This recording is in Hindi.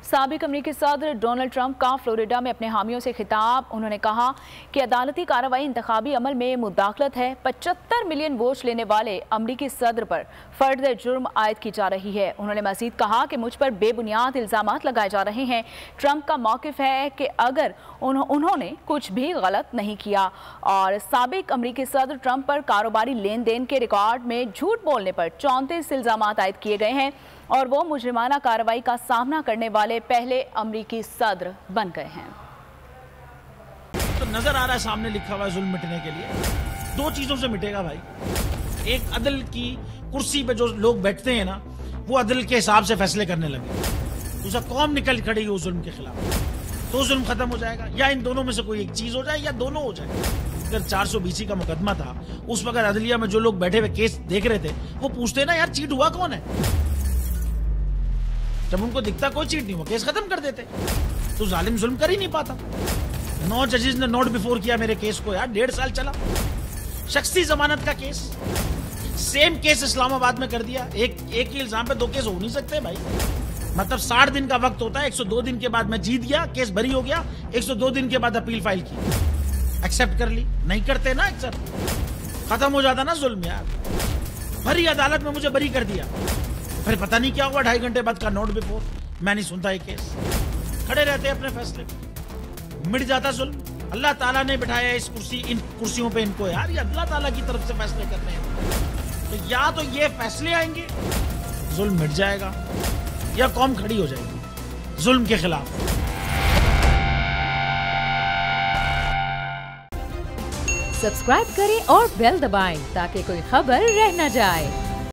साबिक अमेरिकी सदर डोनाल्ड ट्रंप का फ्लोरिडा में अपने हामियों से खिताब। उन्होंने कहा कि अदालती कार्रवाई इंतखाबी अमल में मुदाखलत है। 75 मिलियन वोट लेने वाले अमेरिकी सदर पर फर्द जुर्म आयद की जा रही है। उन्होंने मजीद कहा कि मुझ पर बेबुनियाद इल्जामात लगाए जा रहे हैं। ट्रंप का मौकिफ है कि अगर उन्होंने कुछ भी गलत नहीं किया और साबिक अमेरिकी सदर ट्रंप पर कारोबारी लेन देन के रिकॉर्ड में झूठ बोलने पर 34 इल्जामात आयद किए गए हैं और वो मुजरिमाना कार्रवाई का सामना करने वाले पहले अमेरिकी सदर बन गए हैं। तो नजर आ रहा है सामने लिखा हुआ है जुल्म मिटने के लिए दो चीजों से मिटेगा भाई। एक, अदल की कुर्सी पे जो लोग बैठते हैं ना, वो अदल के हिसाब से फैसले करने लगे। दूसरा, कौम निकल खड़ी उस जुल्म के खिलाफ, तो जुल्म खत्म हो जाएगा। या इन दोनों में से कोई एक चीज हो जाए या दोनों हो जाए। अगर 420 का मुकदमा था, उस वक्त अदलिया में जो लोग बैठे हुए केस देख रहे थे, वो पूछते ना यार चीट हुआ कौन है। जब उनको दिखता कोई चीट नहीं हुआ, केस खत्म कर देते। तो जालिम जुल्म कर ही नहीं पाता। 9 जजेस ने नोट बिफोर किया मेरे केस को यार, 1.5 साल चला। शख्सी जमानत का केस, सेम केस इस्लामाबाद में कर दिया। एक ही इल्जाम पे 2 केस हो नहीं सकते भाई। मतलब 60 दिन का वक्त होता है। 102 दिन के बाद मैं जीत गया, केस बरी हो गया। 102 दिन के बाद अपील फाइल की, एक्सेप्ट कर ली। नहीं करते ना एक्सेप्ट, खत्म हो जाता ना जुल्म यार। भरी अदालत में मुझे बरी कर दिया, फिर पता नहीं क्या हुआ 2.5 घंटे बाद का नोट बिफोर। मैं नहीं सुनता ये केस, खड़े रहते अपने फैसले पे, मिट जाता जुल्म। अल्लाह ताला ने बिठाया इस इन कुर्सियों पे इनको यार, ये अल्लाह ताला की तरफ से फैसले करने हैं। तो या तो ये फैसले आएंगे, जुल्म मिट जाएगा, या कौम खड़ी हो जाएगी जुल्म के खिलाफ। सब्सक्राइब करें और बेल दबाएं ताकि कोई खबर रह न जाए।